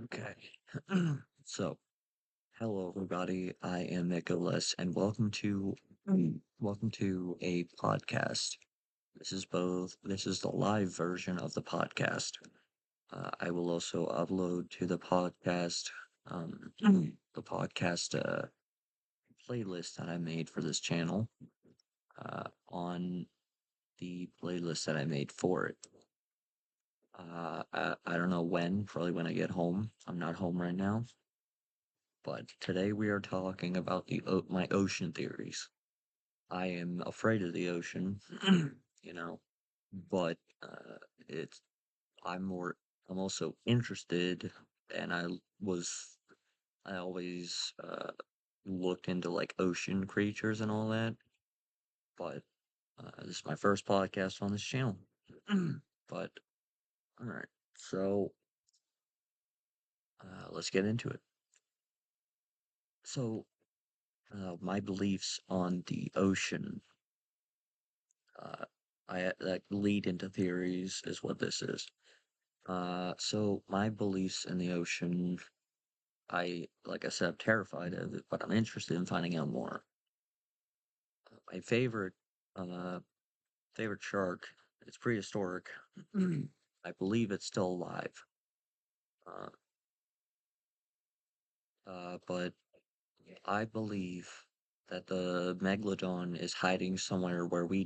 Okay. So, hello everybody. I am Mik-O-LESS, and welcome to a podcast. This is the live version of the podcast. I will also upload to the podcast playlist that I made for this channel on the playlist that I made for it. I don't know when, probably when I get home. I'm not home right now. But today we are talking about my ocean theories. I am afraid of the ocean, you know, but it's I'm more I'm also interested, and I always looked into like ocean creatures and all that. But this is my first podcast on this channel. But all right, so let's get into it. So my beliefs on the ocean Uh, I like lead into theories is what this is. So my beliefs in the ocean, like I said, I'm terrified of it, but I'm interested in finding out more. My uh, favorite shark, it's prehistoric. I believe it's still alive. Uh, but I believe that the megalodon is hiding somewhere where we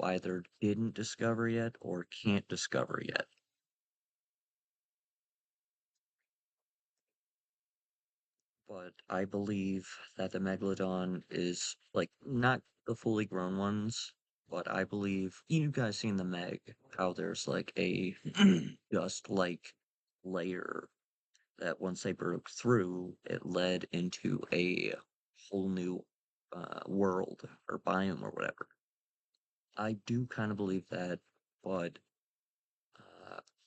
either didn't discover yet or can't discover yet. But I believe that the megalodon is like not the fully grown ones, but I believe you guys seen the Meg, how there's like a just like layer that once they broke through, it led into a whole new world or biome or whatever. I do kind of believe that, but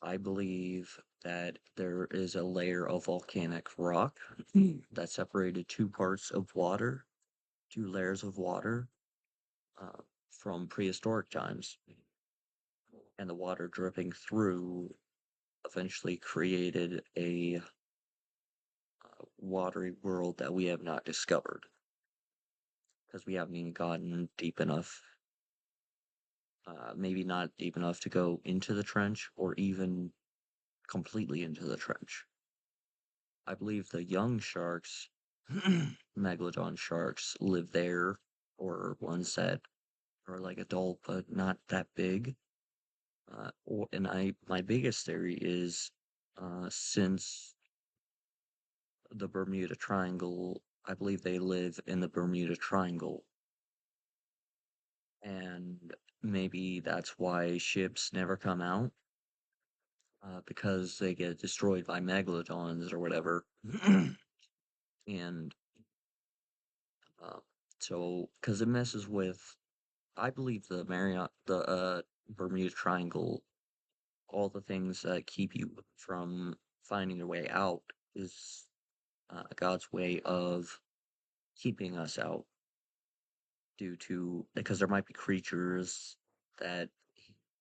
I believe that there is a layer of volcanic rock that separated two layers of water from prehistoric times, and the water dripping through eventually created a watery world that we have not discovered because we haven't even gotten deep enough. Maybe not deep enough to go into the trench or even completely into the trench. I believe the young sharks, megalodon sharks, live there, or ones that are like adult but not that big. My biggest theory is, since the Bermuda Triangle, I believe they live in the Bermuda Triangle, and maybe that's why ships never come out, because they get destroyed by megalodons or whatever. And uh, so, because it messes with, I believe the Bermuda Triangle, all the things that keep you from finding your way out is God's way of keeping us out due to because there might be creatures that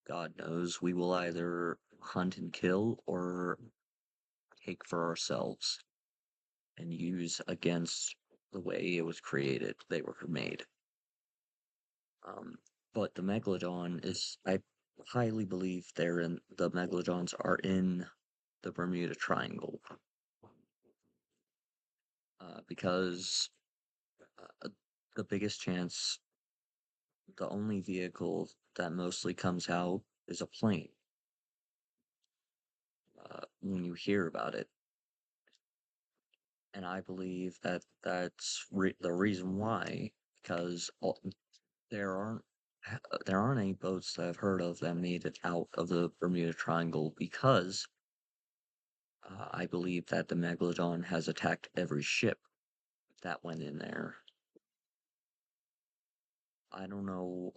God knows we will either hunt and kill or take for ourselves and use against the way it was created, they were made. Um, but the megalodon is, I highly believe the megalodons are in the Bermuda Triangle, because uh, the biggest chance, the only vehicle that mostly comes out is a plane, when you hear about it. And I believe that the reason why, because there aren't any boats that I've heard of that made it out of the Bermuda Triangle because I believe that the megalodon has attacked every ship that went in there. I don't know.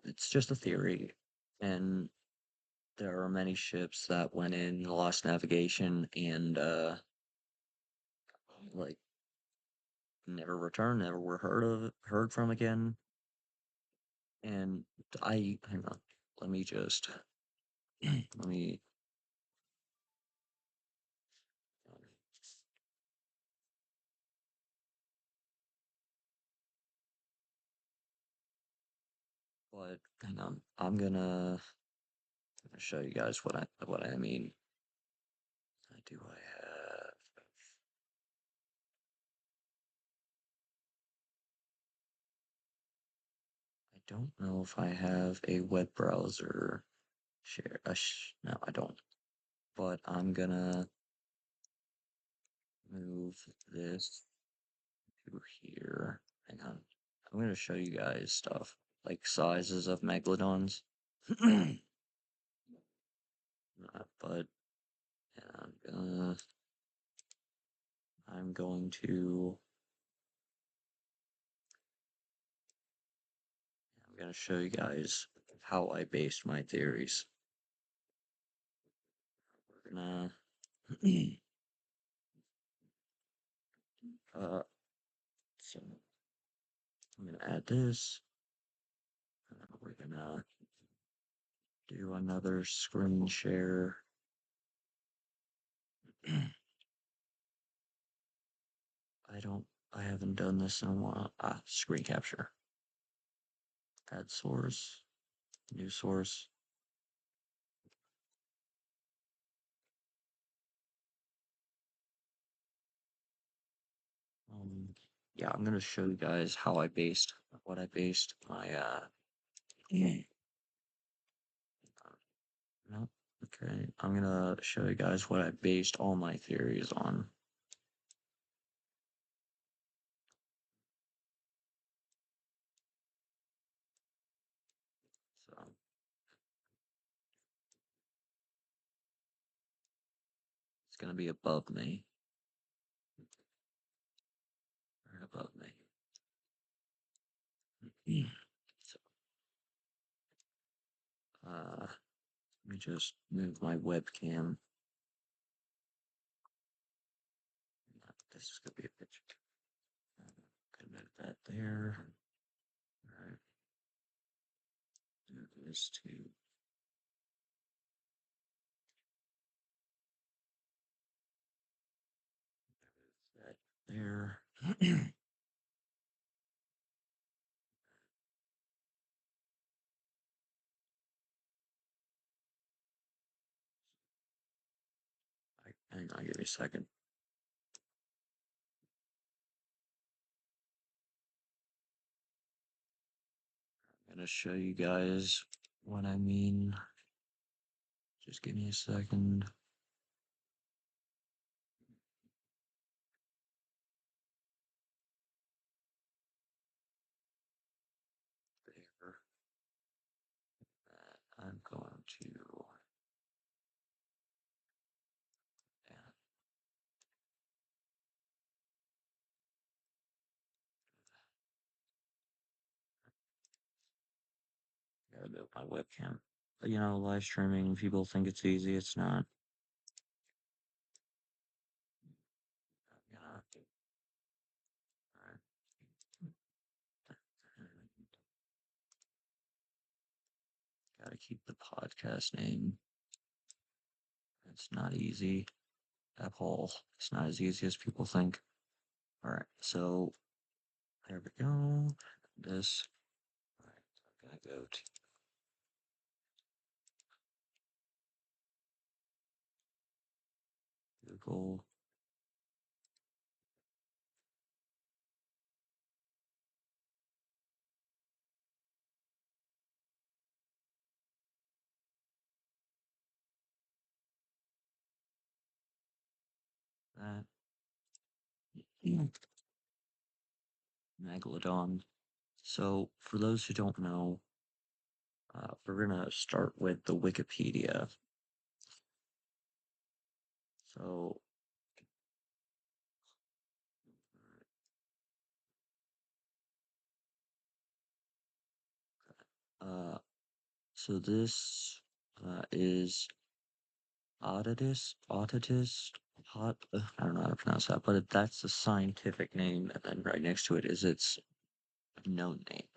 It's just a theory, and there are many ships that went in, lost navigation, and like never returned, never were heard from again. And hang on, let me just let me hang on. I'm gonna show you guys what I mean. Do I have? I don't know if I have a web browser share. No, I don't. But I'm gonna move this to here. Hang on. I'm gonna show you guys stuff like sizes of megalodons. But yeah, I'm going to I'm gonna show you guys how I based my theories. We're gonna so I'm gonna add this. We're gonna do another screen share. I haven't done this in a while. Screen capture. Add source, new source. Yeah, I'm gonna show you guys how I based what I based my no, okay. I'm gonna show you guys what I based all my theories on. So it's gonna be above me. Right above me. So let me just move my webcam. This is gonna be a picture. Gonna move that there. Alright. Move this to that there. Hang on, give me a second. I'm gonna show you guys what I mean. Just give me a second. There. I'm going to add gotta move my webcam. But, live streaming, people think it's easy, it's not. Alright. Gotta keep the podcast name. It's not easy at all. It's not as easy as people think. Alright, so there we go. This. Alright, so I'm gonna go to Google. That. Megalodon. So, for those who don't know, we're gonna start with the Wikipedia. So, uh, this is I don't know how to pronounce that, but that's the scientific name, and then right next to it is its known name.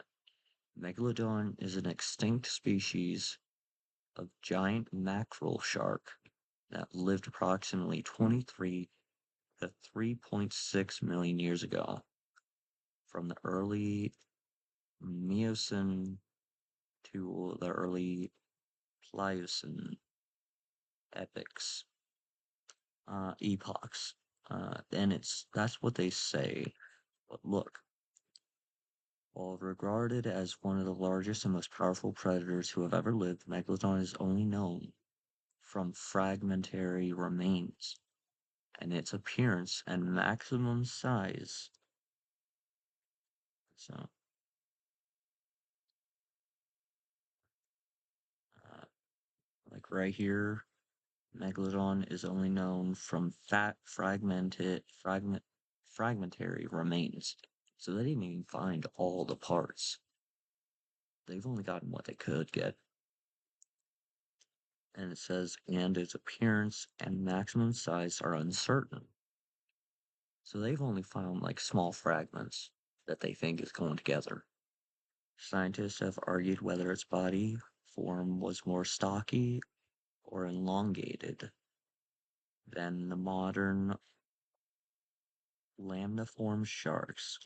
Megalodon is an extinct species of giant mackerel shark that lived approximately 23 to 3.6 million years ago, from the early Miocene to the early Pliocene epochs, epochs. And that's what they say. But look, while regarded as one of the largest and most powerful predators who have ever lived, Megalodon is only known from fragmentary remains, and its appearance and maximum size. So, uh, like right here, Megalodon is only known from fragmentary remains. So they didn't even find all the parts. They've only gotten what they could get. And it says, and its appearance and maximum size are uncertain. So they've only found like small fragments that they think is going together. Scientists have argued whether its body form was more stocky or elongated than the modern lamniform sharks.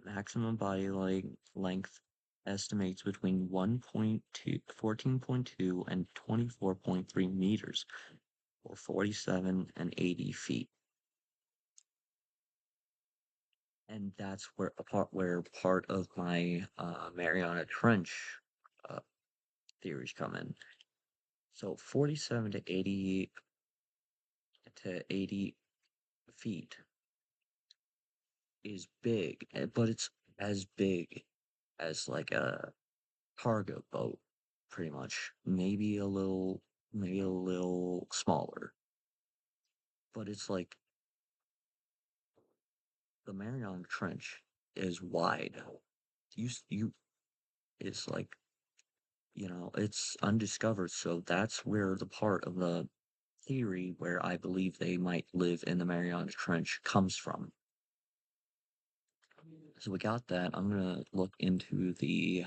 Maximum body length estimates between 14.2 and 24.3 meters, or 47 and 80 feet. And that's where part of my Mariana Trench uh, theories come in. So 47 to 80 feet is big, but it's as big as like a cargo boat, pretty much. Maybe a little smaller. But it's like the Mariana Trench is wide. You, it's like, it's undiscovered, so that's where the part of the theory where I believe they might live in the Mariana Trench comes from. So we got that. I'm gonna look into the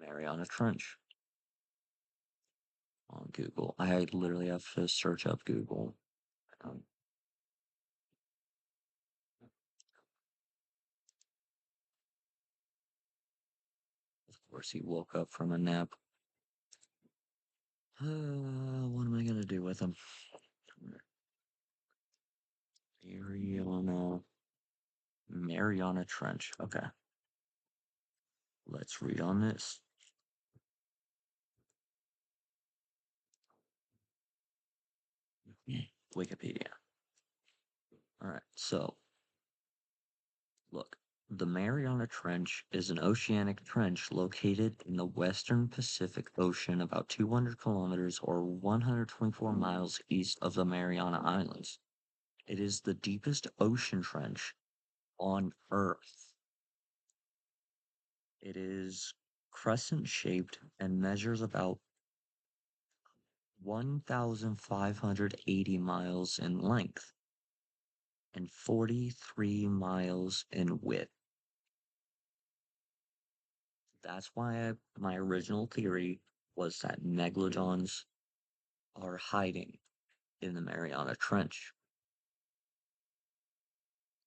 Mariana Trench on Google. I literally have to search up Google. Um, of course, he woke up from a nap. What am I gonna do with him? Mariana Trench. Okay, let's read on this. Wikipedia. All right, so look, the Mariana Trench is an oceanic trench located in the western Pacific Ocean about 200 kilometers or 124 miles east of the Mariana Islands. It is the deepest ocean trench on Earth. It is crescent shaped and measures about 1,580 miles in length and 43 miles in width. That's why my original theory was that megalodons are hiding in the Mariana Trench.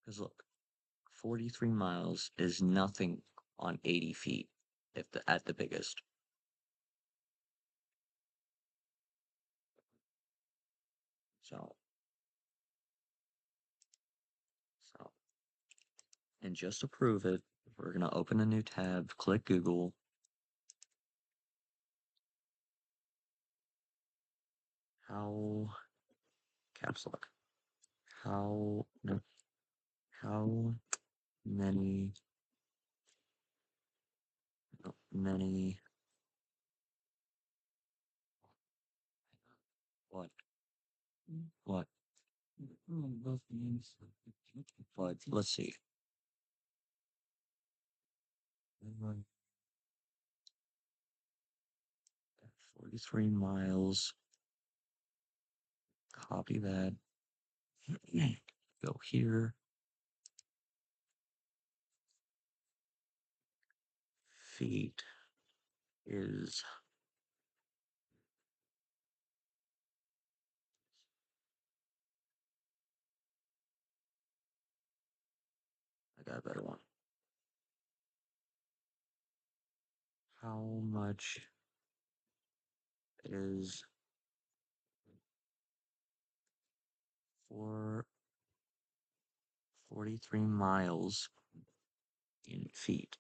Because look, 43 miles is nothing on 80 feet at the biggest. So, so, and just to prove it, we're gonna open a new tab, click Google. How caps lock? How no, how many many what what what? Let's see. 43 miles. Copy that. Go here. Feet is I got a better one. How much is 43 miles in feet?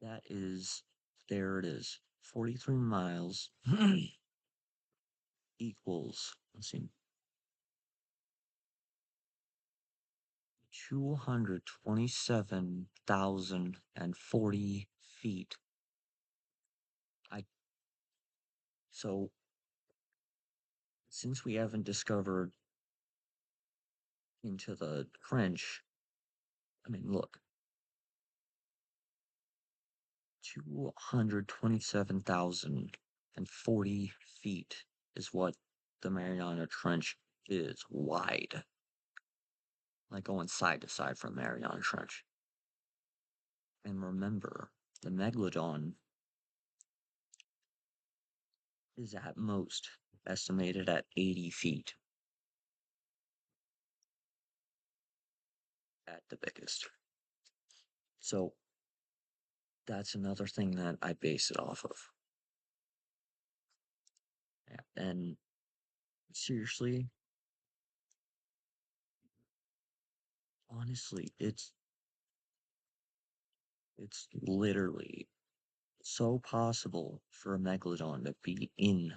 That is, there it is. 43 miles equals, let's see, 227,040 feet. I so since we haven't discovered into the trench, I mean, look, 227,040 feet is what the Mariana Trench is wide, like going side to side from Mariana Trench. And remember, the Megalodon is at most estimated at 80 feet at the biggest. So that's another thing that I base it off of. Yeah, and seriously, honestly, it's literally so possible for a megalodon to be in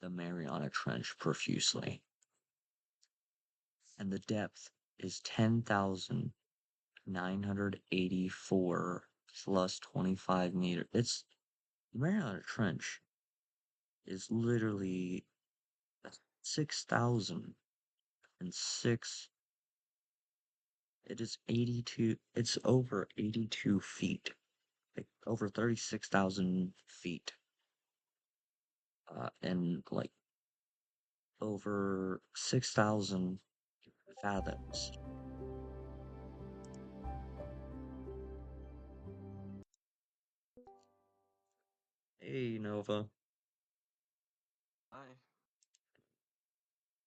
the Mariana Trench profusely. And the depth is 10,984 plus 25 meters. It's the Mariana Trench is literally 6,006. It is 82, it's over 82 feet, like over 36,000 feet, and like over 6,000 fathoms. Hey, Nova. I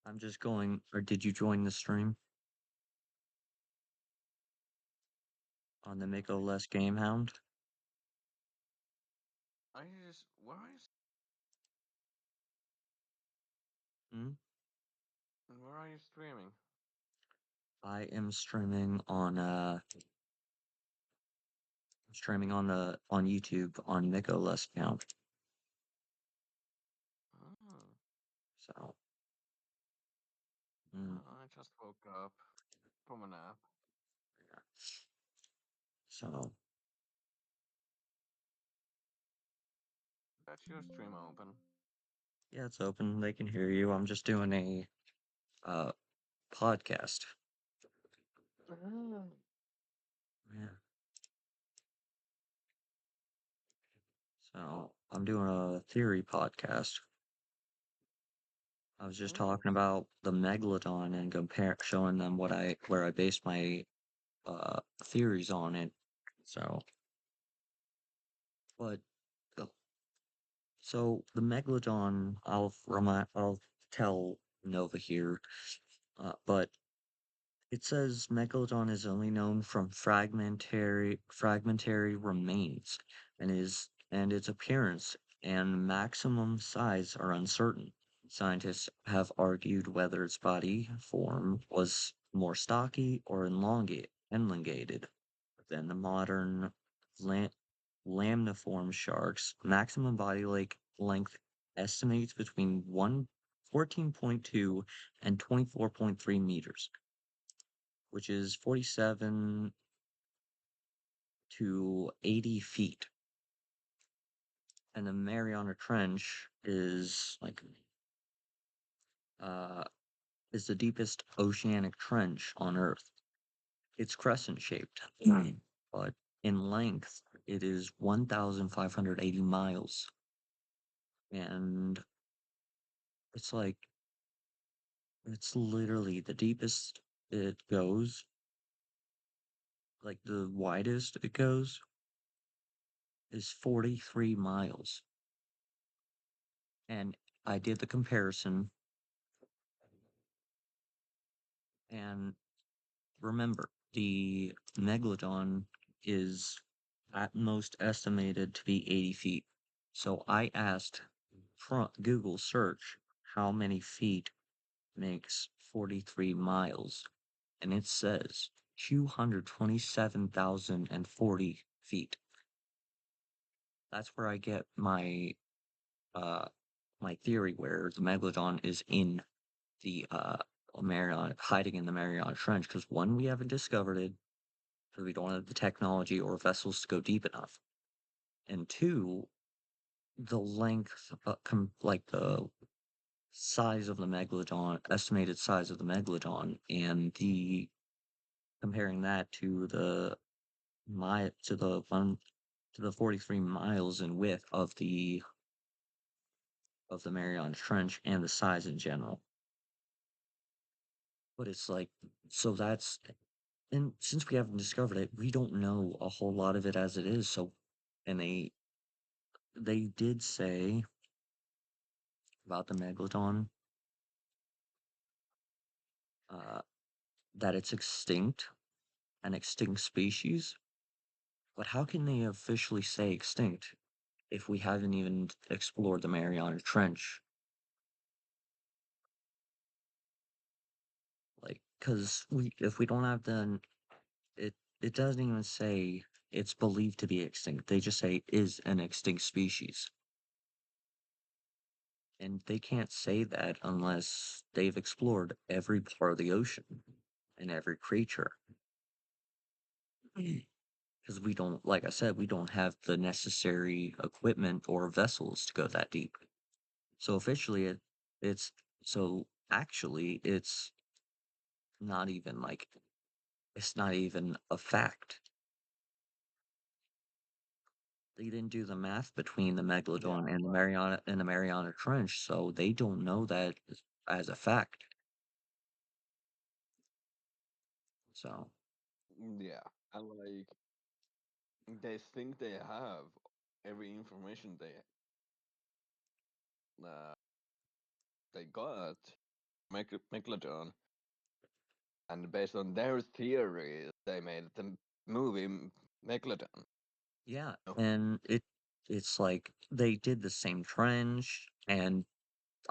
I'm just going, or did you join the stream on the I Mik-O-Less Game Hound? I just where are you Hmm? where are you streaming? I am streaming on the on YouTube on Mik-O-Less account. Oh, So, mm, I just woke up from a nap. yeah. So That's your stream open. yeah, it's open. They can hear you. I'm just doing a uh podcast. Ah. Yeah. So I'm doing a theory podcast. I was just talking Nice. about the megalodon and showing them where I based my theories on it. So, but uh, so the megalodon, I'll tell Nova here, but it says megalodon is only known from fragmentary remains, and its appearance and maximum size are uncertain. Scientists have argued whether its body form was more stocky or elongated than the modern la- lamniform sharks. Maximum body length estimates between 14.2 and 24.3 meters, which is 47 to 80 feet. And the Mariana Trench uh is the deepest oceanic trench on Earth. It's crescent shaped, but in length it is 1,580 miles. And it's like it's literally the deepest it goes, like the widest it goes is 43 miles. And I did the comparison, and remember, the megalodon is at most estimated to be 80 feet. So I asked Google search how many feet makes 43 miles, and it says 227,040 feet. That's where I get uh my theory where the megalodon is in the Mariana, hiding in the Mariana Trench, because one, we haven't discovered it because we don't have the technology or vessels to go deep enough, and two, the length, like the size of the megalodon, estimated size of the megalodon, and the comparing that to the to the one to the 43 miles in width of the Mariana Trench and the size in general. But it's like, so that's, and since we haven't discovered it, we don't know a whole lot of it as it is. So, and they did say about the megalodon, uh, that it's extinct, an extinct species. But how can they officially say extinct if we haven't even explored the Mariana Trench? Like, because if we don't have the, it doesn't even say it's believed to be extinct. They just say is an extinct species. And they can't say that unless they've explored every part of the ocean and every creature. Because we don't, like I said, we don't have the necessary equipment or vessels to go that deep. So officially, it's so actually, not even like it's not even a fact. They didn't do the math between the Yeah, megalodon and right. The Mariana Trench, so they don't know that as a fact. So Yeah. And like they think they have every information uh, they got Megalodon, and based on their theories, they made the movie Megalodon. yeah, Oh, and it's like they did the same trench, and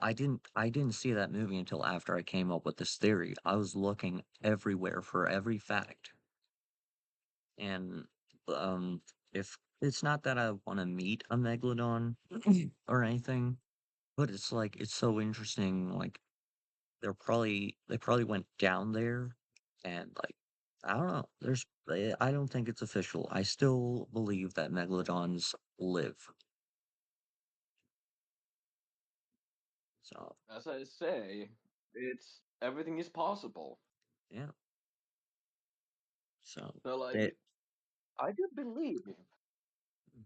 I didn't see that movie until after I came up with this theory. I was looking everywhere for every fact. And if it's not that I want to meet a megalodon or anything, but it's like it's so interesting. Like they probably went down there, and like I don't know. I don't think it's official. I still believe that megalodons live. So as I say, it's everything is possible. yeah. So So they like I do believe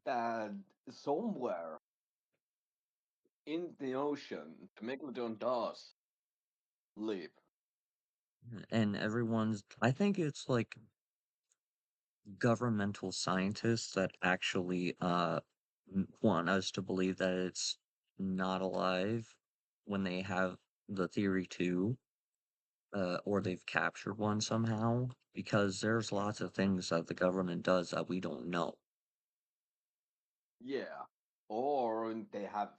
that somewhere in the ocean, the Megalodon does live. and everyone's. I think it's like governmental scientists that actually want us to believe that it's not alive when they have the theory too, or they've captured one somehow, because there's lots of things that the government does that we don't know. Yeah. Or they have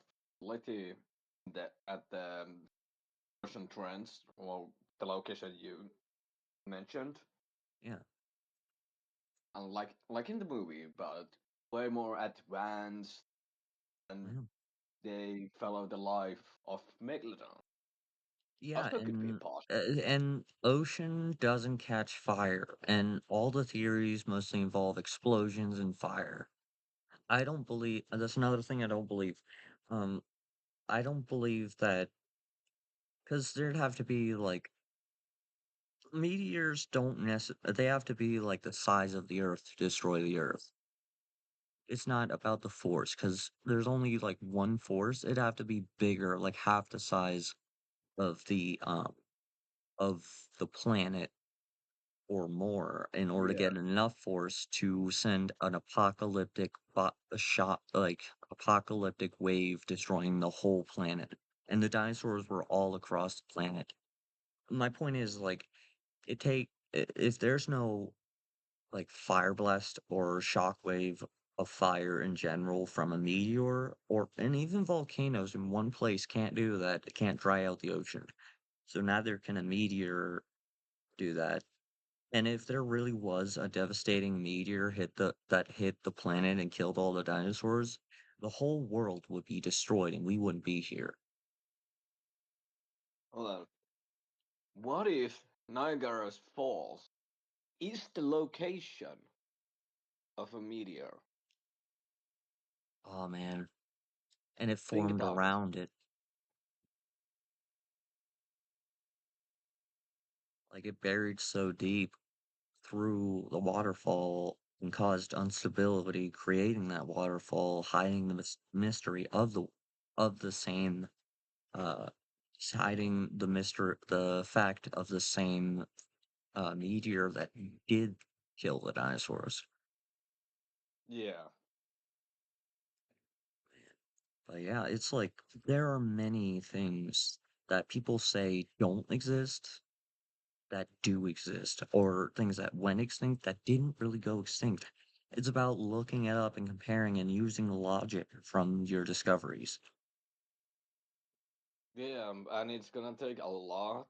facility at the ocean trends or the location you mentioned. Yeah, And like in the movie, but way more advanced and yeah, they follow the life of Megalodon. yeah, Also could be possible. and ocean doesn't catch fire, and all the theories mostly involve explosions and fire. I don't believe. That's another thing I don't believe. Um, I don't believe that. Because there'd have to be, like, meteors don't they have to be, like, the size of the Earth to destroy the Earth. It's not about the force, because there's only, like, one force. It'd have to be bigger, like, half the size of the planet or more in order to Yeah. get enough force to send an a shot, like, apocalyptic wave destroying the whole planet. And the dinosaurs were all across the planet. My point is, like, if there's no, like, fire blast or shockwave of fire in general from a meteor or and even volcanoes in one place can't do that, it can't dry out the ocean. So neither can a meteor do that. And if there really was a devastating meteor that hit the planet and killed all the dinosaurs, the whole world would be destroyed and we wouldn't be here. Hold on. What if Niagara's Falls is the location of a meteor? Oh man. And it Think formed about it. around it, like it buried so deep through the waterfall and caused instability, creating that waterfall, hiding the mystery of the same uh hiding the fact of the same meteor that did kill the dinosaurs. Yeah. But yeah, it's like there are many things that people say don't exist that do exist, or things that went extinct that didn't really go extinct. It's about looking it up and comparing and using logic from your discoveries. Yeah, and it's gonna take a lot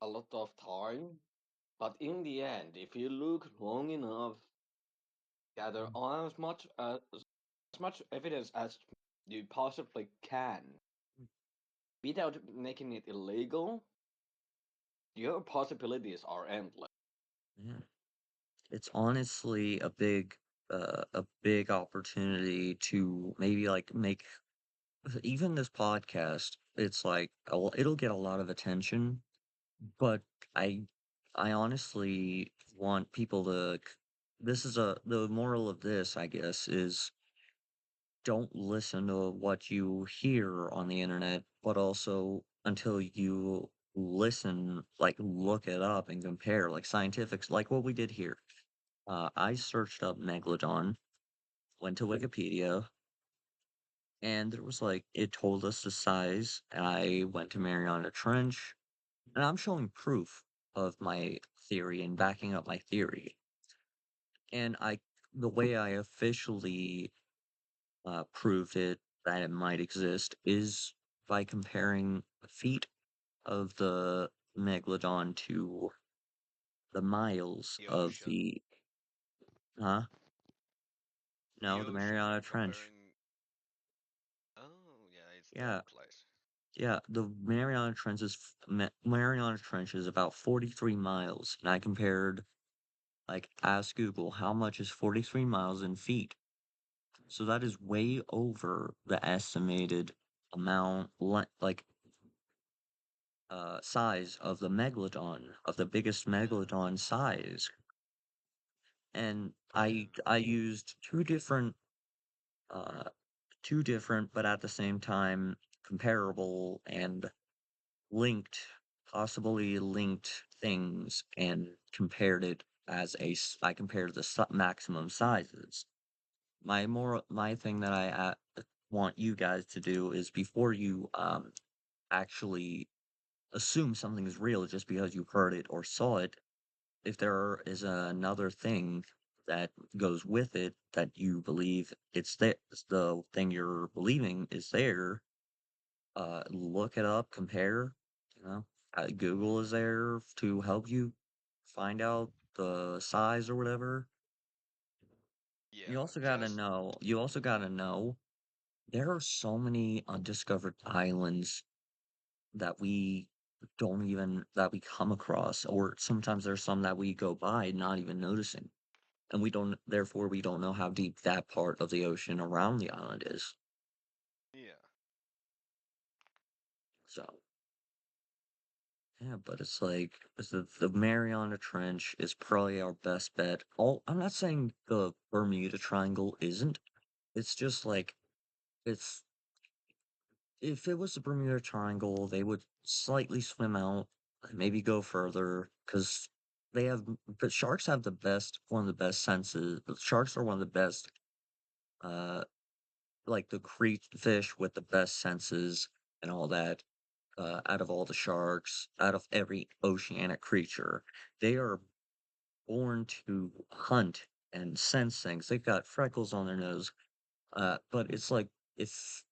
of time. But in the end, if you look long enough, gather Mm, as much evidence as you possibly can, without making it illegal, your possibilities are endless. yeah. It's honestly a big opportunity to maybe like make even this podcast. It's like it'll get a lot of attention, but I I honestly want people to. This is the moral of this, I guess, is don't listen to what you hear on the internet, but also until you listen, like look it up and compare, like scientifics, like what we did here. I searched up megalodon, went to Wikipedia, and there was like it told us the size. And I went to Mariana Trench, and I'm showing proof of my theory and backing up my theory. And the way I officially proved it that it might exist is by comparing the feet of the megalodon to the miles The of ocean. the huh? The No, the ocean. Mariana Trench. Comparing. Oh, yeah, it's Yeah, that place. yeah. The Mariana Trench is about 43 miles, and I compared like ask Google how much is 43 miles in feet. So that is way over the estimated like size of the megalodon, of the biggest Yeah, megalodon size. And yeah, I used uh, 2 different, but at the same time comparable and linked possibly linked things and compared it as I compared the maximum sizes. My thing that I, want you guys to do is before you, actually assume something is real just because you heard it or saw it, if there is another thing that goes with it that you believe the thing you're believing is there, look it up, compare, you know, Google is there to help you find out the size or whatever. yeah. Just You also gotta know there are so many undiscovered islands that we come across, or sometimes there's some that we go by not even noticing. And we don't know how deep that part of the ocean around the island is. yeah, So, yeah, but it's like the Mariana Trench is probably our best bet. I'm not saying the Bermuda Triangle isn't. It's just like it's if it was the Bermuda Triangle, they would slightly swim out, maybe go further, because but sharks have one of the best senses. Sharks are one of the best, uh, like the fish with the best senses and all that. out of all the sharks, out of every oceanic creature. They are born to hunt and sense things. They've got freckles on their nose. But it's like if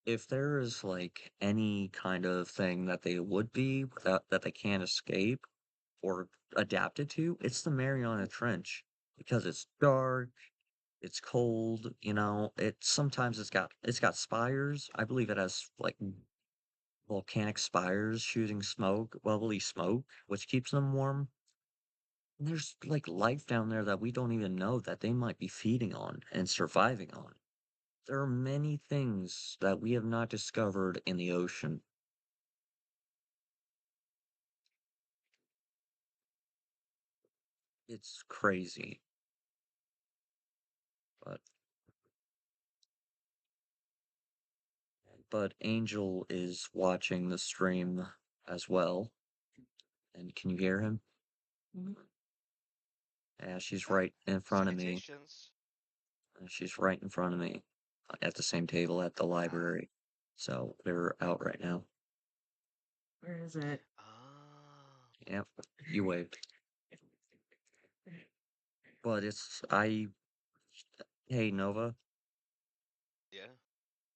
if there is like any kind of thing that they would be without that they can't escape or adapted to, it's the Mariana Trench because it's dark, it's cold, it sometimes it's got spires. I believe it has like volcanic spires shooting smoke, bubbly smoke, which keeps them warm. And there's like life down there that we don't even know that they might be feeding on and surviving on. There are many things that we have not discovered in the ocean. It's crazy. But but Angel is watching the stream as well. And can you hear him? Yeah, she's Yeah. right in front of me. Salutations. She's right in front of me at the same table at the Ah. library. So they're out right now. Where is it? Ah. Yep, you waved. But hey Nova, Yeah.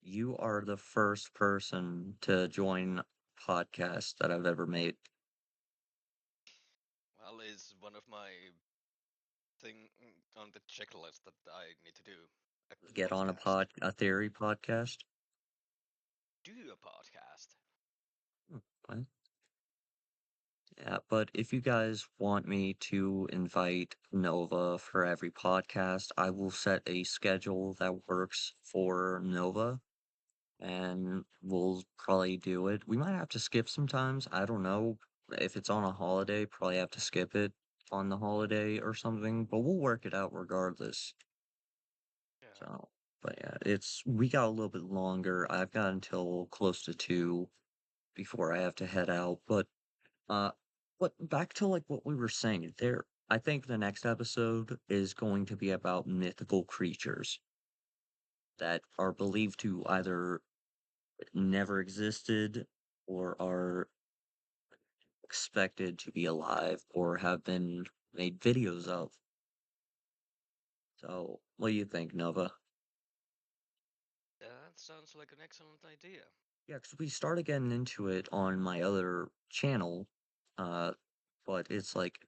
you are the first person to join podcast that I've ever made. Well, it's one of my thing on the checklist that I need to do. A Get on podcast. a theory podcast. Do a podcast. What? Yeah, but if you guys want me to invite Nova for every podcast, I will set a schedule that works for Nova and we'll probably do it. We might have to skip sometimes. I don't know. If it's on a holiday, probably have to skip it on the holiday or something, but we'll work it out regardless. Yeah. So, but yeah, we got a little bit longer. I've got until close to 2 before I have to head out. Uh, but back to like what we were saying there. I think the next episode is going to be about mythical creatures that are believed to either never existed or are expected to be alive or have been made videos of. So, what do you think, Nova? That sounds like an excellent idea. Yeah, because we started getting into it on my other channel, uh, but it's like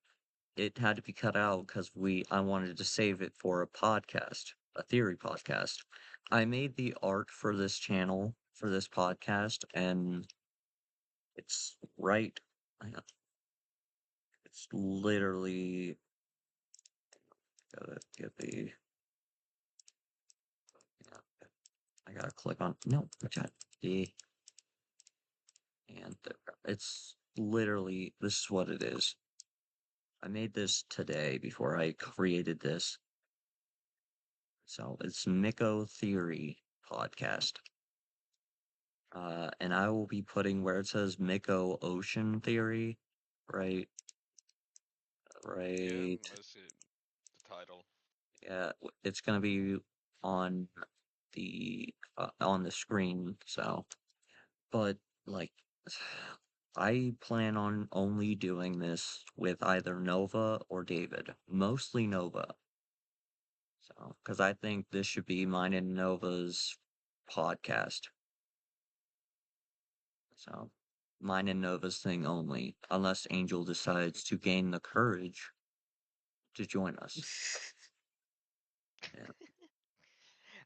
it had to be cut out because I wanted to save it for a podcast, a theory podcast. I made the art for this channel for this podcast, and it's right. hang on, It's literally gotta get the. Yeah, I gotta click on. No, I got the and it's literally this is what it is. I made this today before I created this. So it's Miko Theory podcast. And I will be putting where it says Mik-O-Ocean Theory, right, Yeah, right, I see the title. yeah, it's gonna be on the screen, so, but, like, I plan on only doing this with either Nova or David, mostly Nova, so, because I think this should be mine and Nova's podcast. So, mine and Nova's thing only, unless Angel decides to gain the courage to join us. Yeah.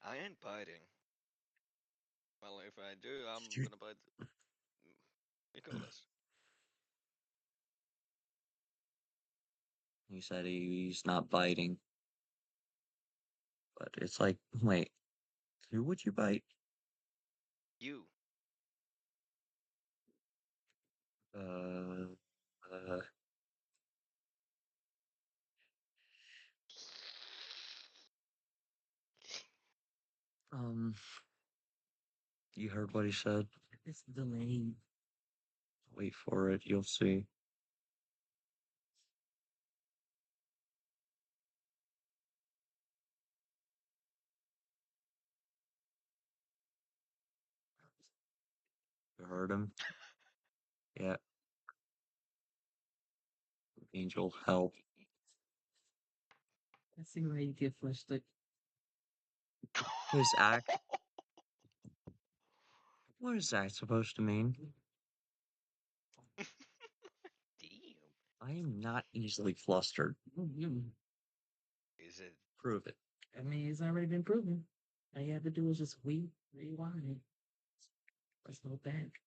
I ain't biting. Well, if I do, I'm You- gonna bite Mik-O-LESS. He said he's not biting, but it's like, wait, who would you bite? You. Uh, uh, um, you heard what he said? It's the name. Wait for it, you'll see. You heard heard him. Yeah, Angel, help. I see why you get frustrated. His act. What is that supposed to mean? Damn. I am not easily flustered. Is it? Prove it. I mean, it's already been proven. All you have to do is just rewind it. Let's go back.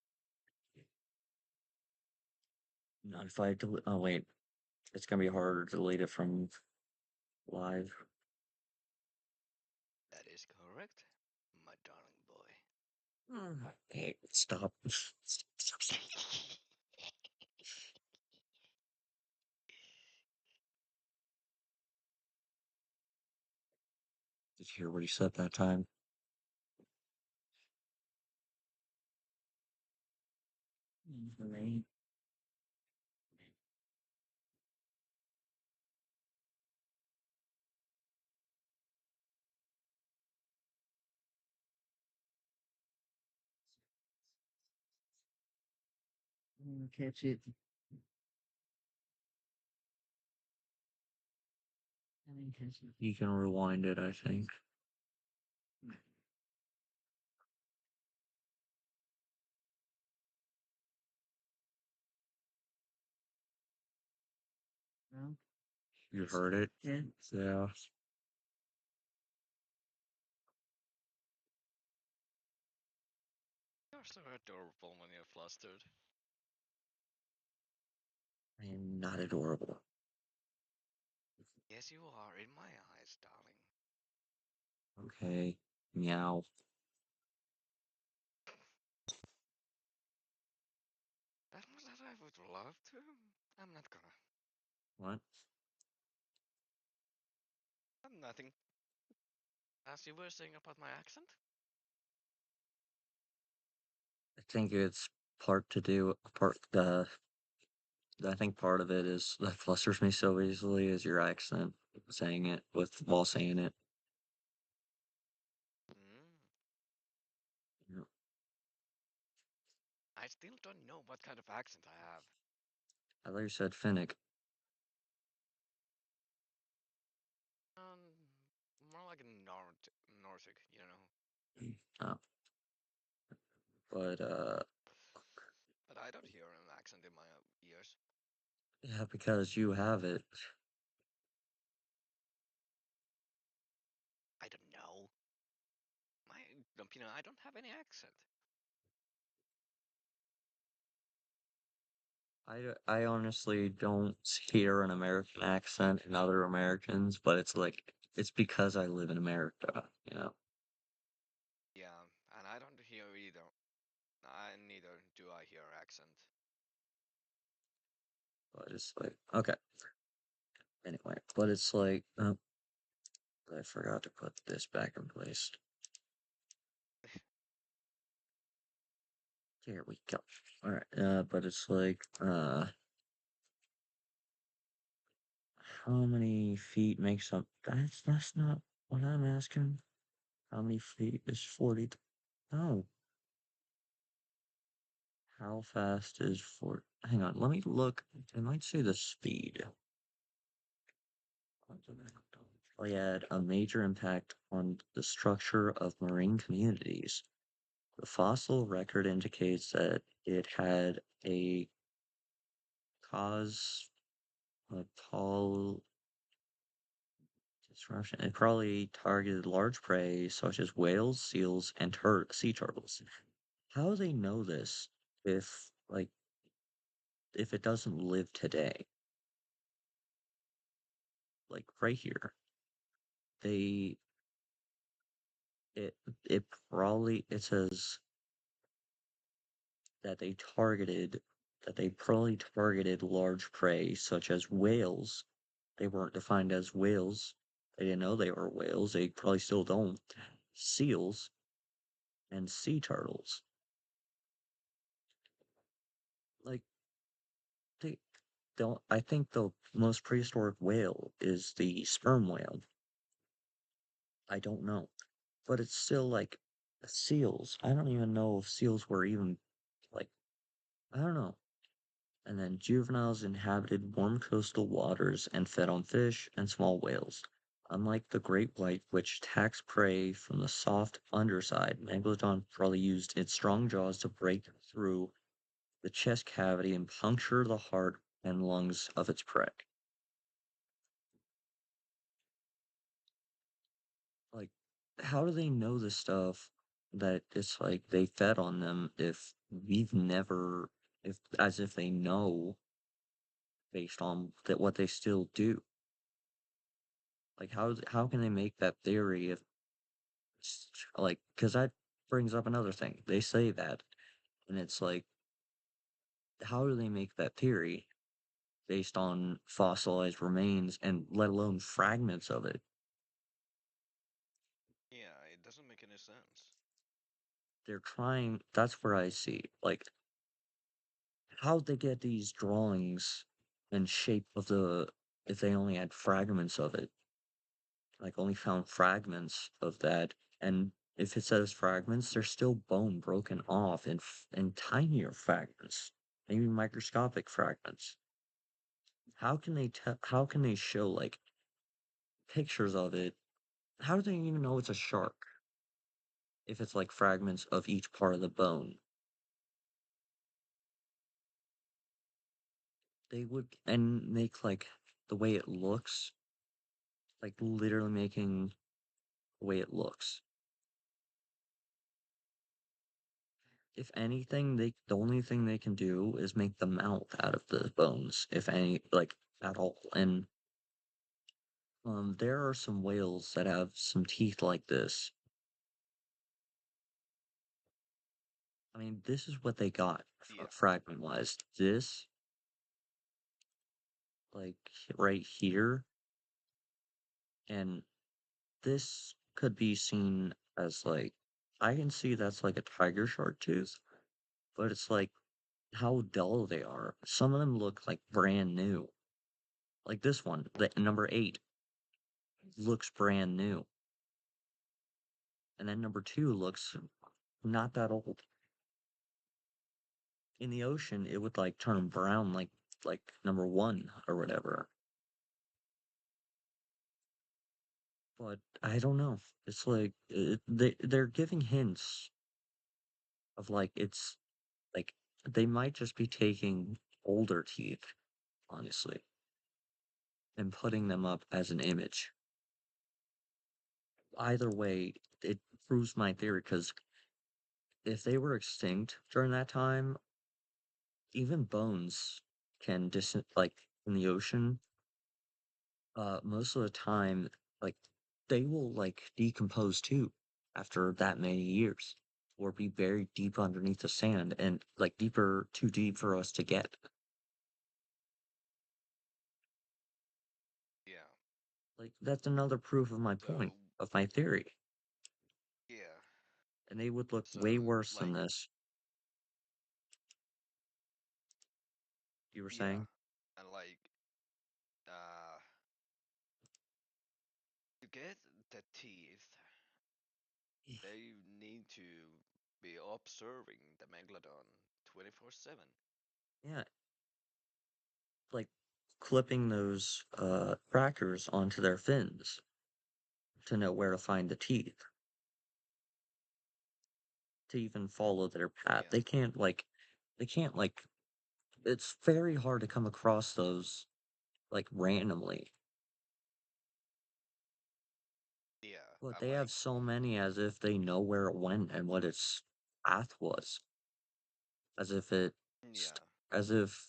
Not if I delete. Oh wait, it's gonna be harder to delete it from live. That is correct, my darling boy. Hey, stop. Stop. Did you hear what he said that time? Right. I'm gonna catch it. I didn't catch it. You can rewind it, I think. No? You heard it? Yeah. Yeah. You're so adorable when you're flustered. I am not adorable. Yes, you are in my eyes, darling. Okay. Meow. That I would love to. I'm not gonna. What? Nothing. As you were saying about my accent? I think it's I think part of it is that flusters me so easily is your accent saying it while saying it. Mm. Yeah. I still don't know what kind of accent I have. I thought you said Finnick. Um, More like a Nordic, you know. Oh. But But I don't hear an accent in my ears. yeah, because you have it. I don't know. My opinion, I don't have any accent. I honestly don't hear an American accent in other Americans, but it's because I live in America, you know. Yeah, and I don't hear either. Neither do I hear accent. But it's like okay. Anyway, but it's like I forgot to put this back in place. Here we go. All right, but it's like how many feet makes up? That's not what I'm asking. How many feet is 40? Oh, how fast is 40? Hang on, let me look. I might say the speed. Had a major impact on the structure of marine communities. The fossil record indicates that it had a cause a tall disruption. It probably targeted large prey such as whales, seals, and sea turtles. How do they know this if it doesn't live today? Like right here, they it it says that they probably targeted large prey such as whales. They weren't defined as whales. They didn't know they were whales. They probably still don't. Seals and sea turtles. Like they don't. I think the most prehistoric whale is the sperm whale. I don't know, but it's still like seals. I don't even know if seals were even like I don't know. And then juveniles inhabited warm coastal waters and fed on fish and small whales. Unlike the great white, which attacks prey from the soft underside, Megalodon probably used its strong jaws to break through the chest cavity and puncture the heart and lungs of its prey. Like, how do they know this stuff that it's like they fed on them if we've never, if as if they know based on that what they still do? Like, how can they make that theory if like, because that brings up another thing. They say that, and it's like, how do they make that theory based on fossilized remains and let alone fragments of it? Yeah, it doesn't make any sense. They're trying, that's where I see, like, how'd they get these drawings and shape of the, if they only had fragments of it, like only found fragments of that, and if it says fragments, there's still bone broken off in tinier fragments, maybe microscopic fragments. How can they show, like, pictures of it? How do they even know it's a shark if it's, like, fragments of each part of the bone? They would and make, like, the way it looks, like, literally making the way it looks. If anything, the only thing they can do is make the mouth out of the bones, if any, like, at all, and, there are some whales that have some teeth like this. I mean, this is what they got Yeah, fragment-wise. This, like, right here, and this could be seen as, like, I can see that's like a tiger shark tooth, but it's like how dull they are. Some of them look like brand new. Like this one, the number 8 looks brand new. And then number 2 looks not that old. In the ocean, it would like turn brown like number 1 or whatever. But I don't know. It's like they're giving hints of like it's like they might just be taking older teeth, honestly, and putting them up as an image. Either way, it proves my theory because if they were extinct during that time, even bones can like in the ocean, most of the time, like they will like decompose too after that many years or be buried deep underneath the sand and like deeper, too deep for us to get. yeah. Like that's another proof of my point, So of my theory. yeah, And they would look way so worse than like this. You were yeah, saying? and like uh, to get the teeth, they need to be observing the megalodon 24/7. Yeah, like clipping those crackers onto their fins to know where to find the teeth, to even follow their path. Yeah, They can't like it's very hard to come across those like randomly. yeah, But and they have like so many as if they know where it went and what its path was, as if it yeah, as if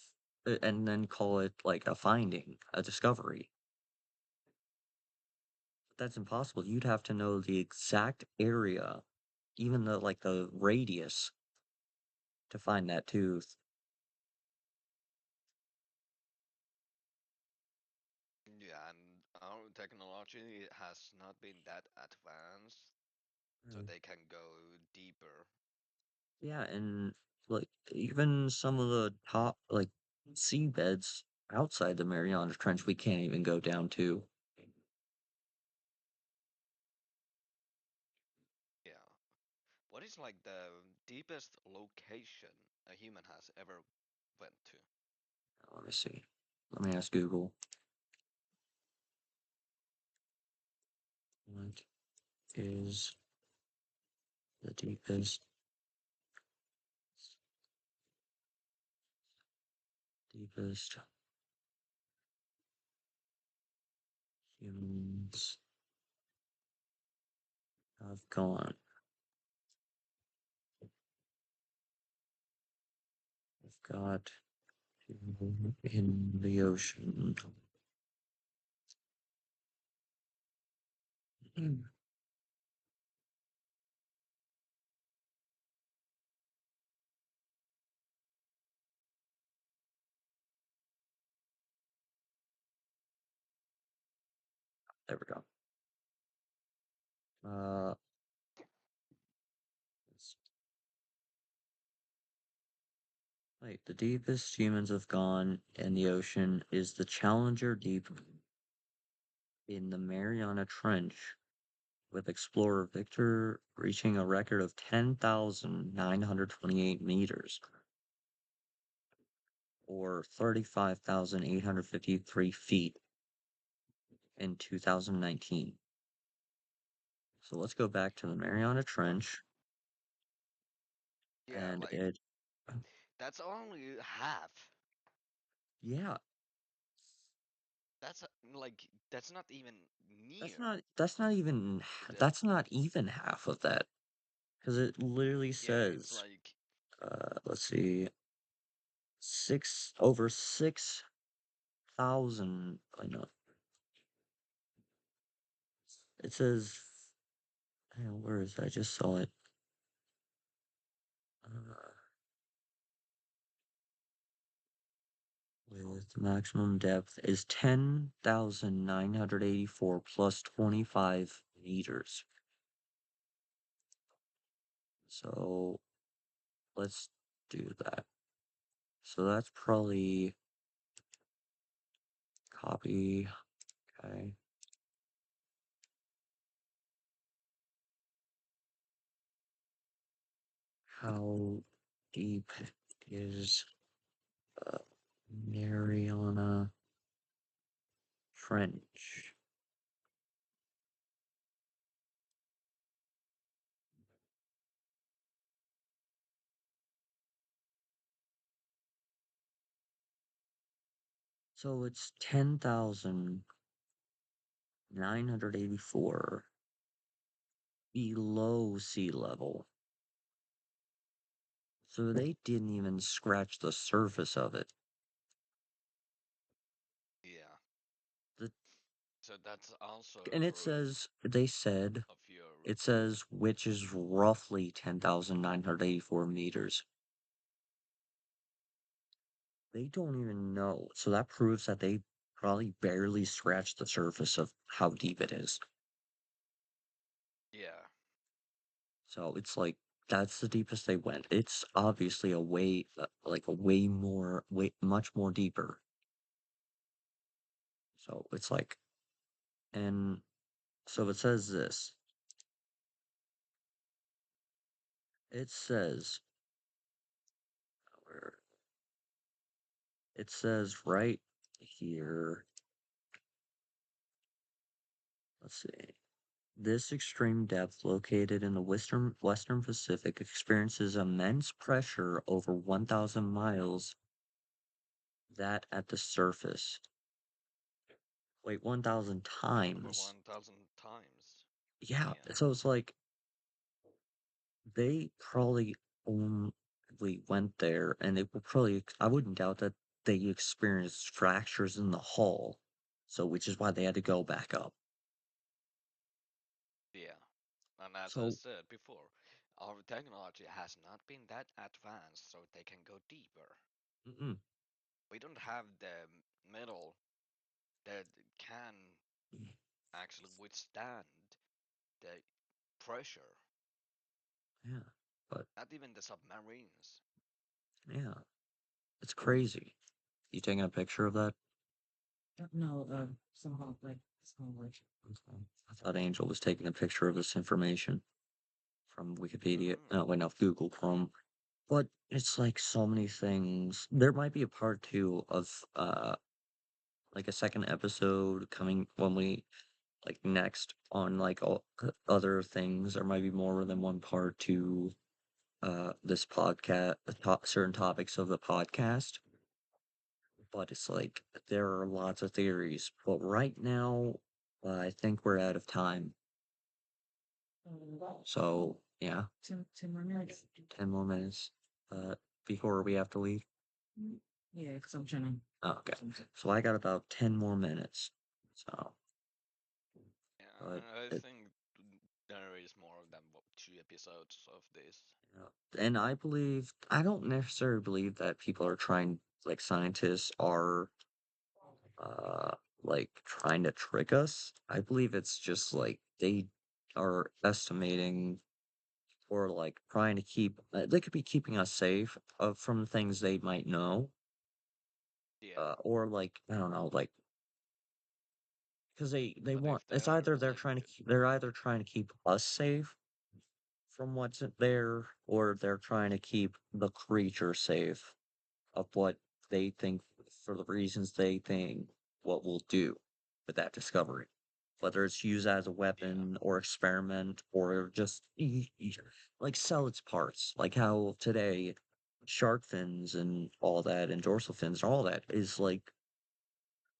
and then call it like a finding, a discovery. That's impossible. You'd have to know the exact area, even the like the radius to find that tooth. yeah, and our technology has not been that advanced, so Mm. they can go deeper. Yeah, and like even some of the top like seabeds outside the Mariana Trench we can't even go down to. Yeah. What is like the deepest location a human has ever went to. Let me see. Let me ask Google. What is the deepest humans have gone? I've got in the ocean. There we go. Wait, the deepest humans have gone in the ocean is the Challenger Deep in the Mariana Trench, with explorer Victor reaching a record of 10,928 meters, or 35,853 feet in 2019. So let's go back to the Mariana Trench, Yeah, and like it, that's only half. yeah, That's like that's not even that's near not that's not even to the. that's not even half of that, because it literally Yeah, it's says, like let's see, over 6,000. I know it says. Hang on, where is it? I just saw it. Uh, with maximum depth is 10,984 plus 25 meters. So let's do that. So that's probably copy. Okay. How deep is uh, Mariana Trench? So it's 10,984 below sea level. So they didn't even scratch the surface of it. yeah. The, So that's also and a proof they said, of your. it says, which is roughly 10,984 meters. They don't even know. So that proves that they probably barely scratched the surface of how deep it is. Yeah. So it's like, that's the deepest they went. It's obviously like a much more deeper. So it's like, and so it says this. It says, where it says right here, let's see. This extreme depth, located in the Western Pacific, experiences immense pressure over 1,000 miles that at the surface. Wait, 1,000 Over times. 1,000 times. Yeah, Damn. so it's like they probably only went there, and they will probably, I wouldn't doubt that they experienced fractures in the hull, so which is why they had to go back up. Yeah. And as I So, said before, our technology has not been that advanced so they can go deeper. mm-mm, We don't have the metal that can actually withstand the pressure. yeah, but Not even the submarines. yeah, it's crazy. You taking a picture of that? No, somehow like somehow like Okay. I thought Angel was taking a picture of this information from Wikipedia. Mm, No, wait, no, Google Chrome. But it's like so many things. There might be a part two of like a second episode coming when we like next on like all other things. There might be more than one part to this podcast, certain topics of the podcast. But it's like there are lots of theories. But right now, I think we're out of time. So yeah, 10 more minutes. 10 more minutes before we have to leave. Yeah, because I'm trying to. Oh, okay, so I got about 10 more minutes. So, Yeah, but I it, think there is more than 2 episodes of this. and I don't necessarily believe that people are trying, like scientists are, uh, like trying to trick us. I believe it's just like they are estimating or like trying to keep. They could be keeping us safe from things they might know, Yeah, or like I don't know, like because they but want. if It's they're either like, they're either trying to keep us safe from what's there, or they're trying to keep the creature safe of what they think for the reasons they think what we'll do with that discovery. Whether it's used as a yeah, weapon or experiment or just like sell its parts. Like how today shark fins and all that and dorsal fins and all that is like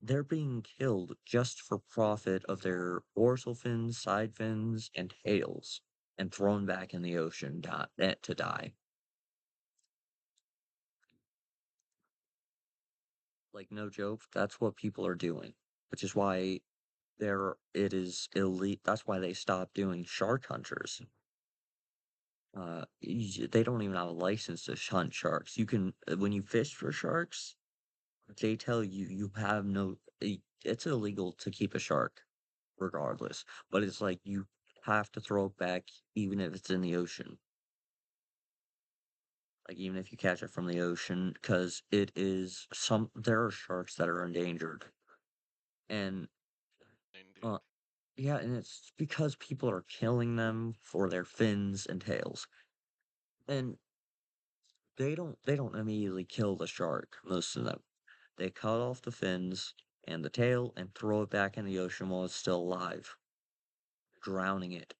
they're being killed just for profit of their dorsal fins, side fins, and tails and thrown back in the ocean to die. Like no joke, that's what people are doing, which is why it is elite. That's why they stopped doing shark hunters. They don't even have a license to hunt sharks. You can when you fish for sharks, they tell you you have no. It's illegal to keep a shark, regardless. But it's like you have to throw it back, even if it's in the ocean. Like even if you catch it from the ocean, because it is some. There are sharks that are endangered, and indeed. uh, yeah, and it's because people are killing them for their fins and tails. And they don't immediately kill the shark, most of them. They cut off the fins and the tail and throw it back in the ocean while it's still alive, drowning it.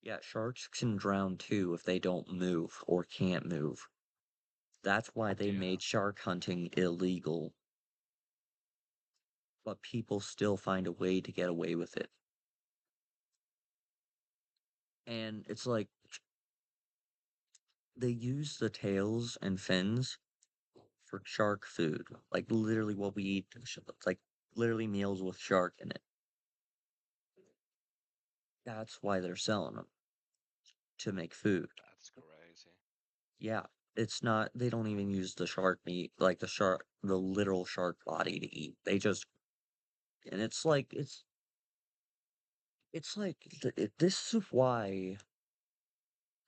Yeah, sharks can drown too if they don't move or can't move. That's why they Yeah, made shark hunting illegal, but people still find a way to get away with it. And it's like they use the tails and fins for shark food, like literally what we eat. It's like literally meals with shark in it. That's why they're selling them to make food. that's crazy. Yeah, it's not. They don't even use the shark meat, like the literal shark body to eat. They just and it's like this is why.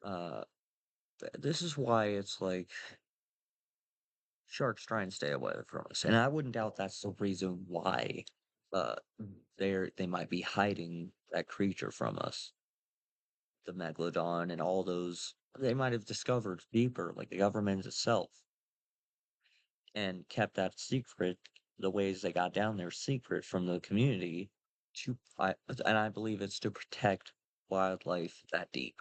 Uh, this is why it's like sharks try and stay away from us, and I wouldn't doubt that's the reason why. Uh, they might be hiding that creature from us, the megalodon, and all those. They might have discovered deeper, like the government itself, and kept that secret. The ways they got down there secret from the community and I believe it's to protect wildlife that deep.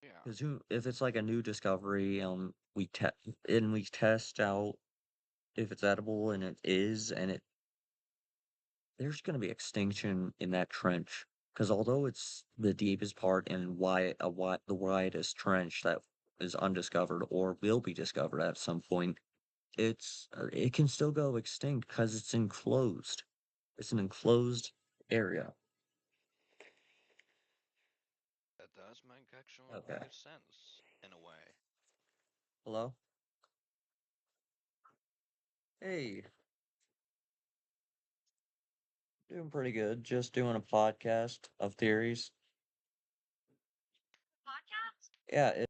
Yeah, Because if it's like a new discovery, we test out if it's edible, and it is, and there's going to be extinction in that trench. Because although it's the deepest part and the widest trench that is undiscovered or will be discovered at some point, it can still go extinct because it's enclosed. It's an enclosed area. that does make actually Okay. good sense in a way. Hello? Hey, doing pretty good. Just doing a podcast of theories. Yeah,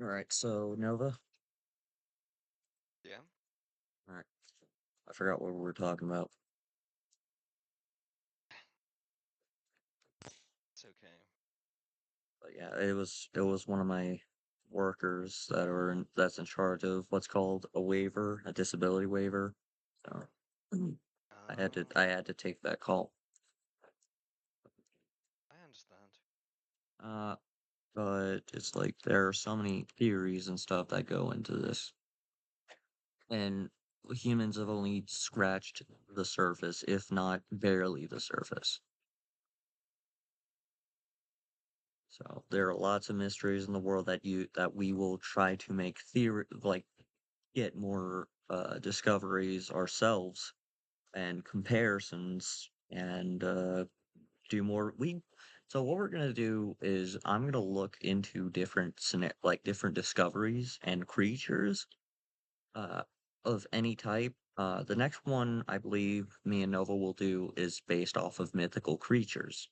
Alright, so Nova. Yeah, Alright. I forgot what we were talking about. it's okay. But yeah, it was one of my workers that's in charge of what's called a waiver, a disability waiver. So I Um, had to take that call. I understand. Uh, but it's like there are so many theories and stuff that go into this, and humans have only scratched the surface, if not barely the surface. So there are lots of mysteries in the world that we will try to make get more discoveries ourselves and comparisons and do more. We so what we're gonna do is I'm gonna look into different discoveries and creatures uh of any type. The next one I believe me and Nova will do is based off of mythical creatures.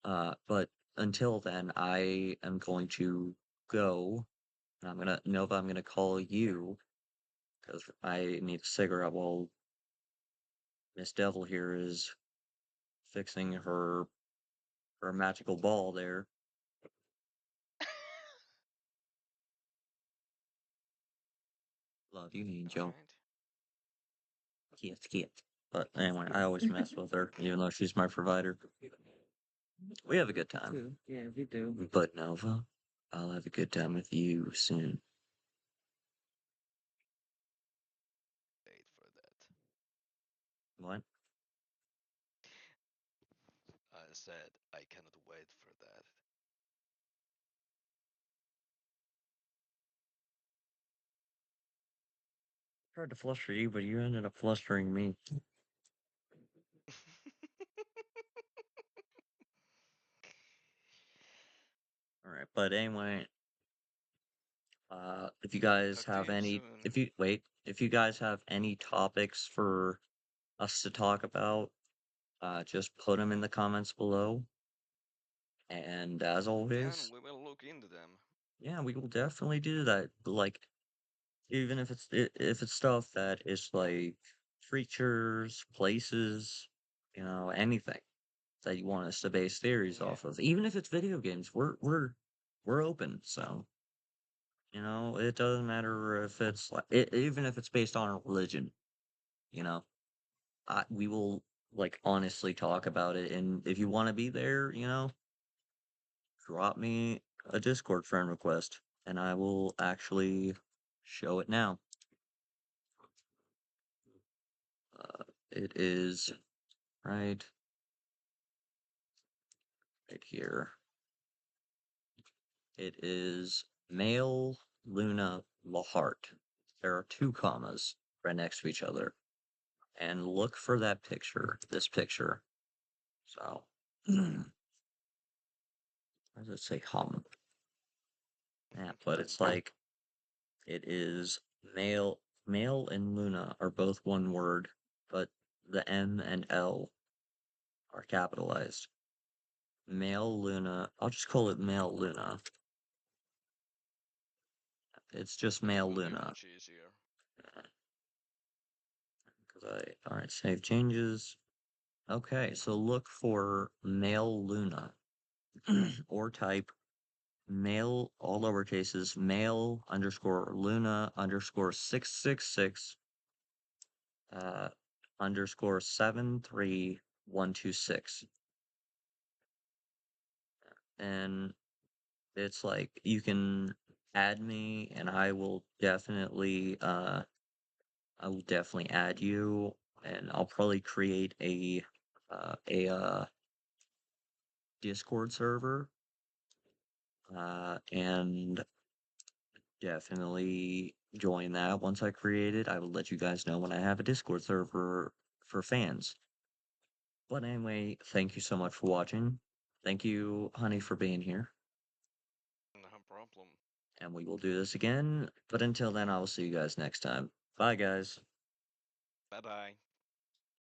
But until then, I am going to go. And Nova, I'm gonna call you because I need a cigarette while Miss Devil here is fixing her magical ball there. Love you, All Angel. right. Cute. But anyway, I always mess with her, even though she's my provider. We have a good time. Too. Yeah, we do. But Nova, I'll have a good time with you soon. Wait for that. What? I said I cannot wait for that. Tried to fluster you, but you ended up flustering me. Alright, but anyway, if you guys Talk to have you any, soon. if you guys have any topics for us to talk about, just put them in the comments below. And as Yeah, and always, we will look into them. yeah, we will definitely do that. Like, even if it's stuff that is like creatures, places, anything that you want us to base theories Yeah. off of, even if it's video games, we're open. So, it doesn't matter if it's like even if it's based on a religion, you know, we will like honestly talk about it. And if you want to be there, drop me a Discord friend request, and I will actually show it now. It is right here. It is male Luna Lahart. There are two commas right next to each other. And look for that picture, this picture. So, where does it say hum? Yeah, but it's like, it is male and Luna are both one word, but the M and L are capitalized. Male Luna, I'll just call it male Luna. It's just It male will be Luna. much easier. Alright, save changes. Okay, so look for male Luna or type male, all lower cases, male underscore Luna underscore 666 underscore 73126. And it's like you can add me and I will definitely add you, and I'll probably create a Discord server, and definitely join that once I create it. I will let you guys know when I have a Discord server for fans. But anyway, thank you so much for watching. Thank you, honey, for being here. No problem. And we will do this again. But until then, I will see you guys next time. Bye, guys. Bye bye.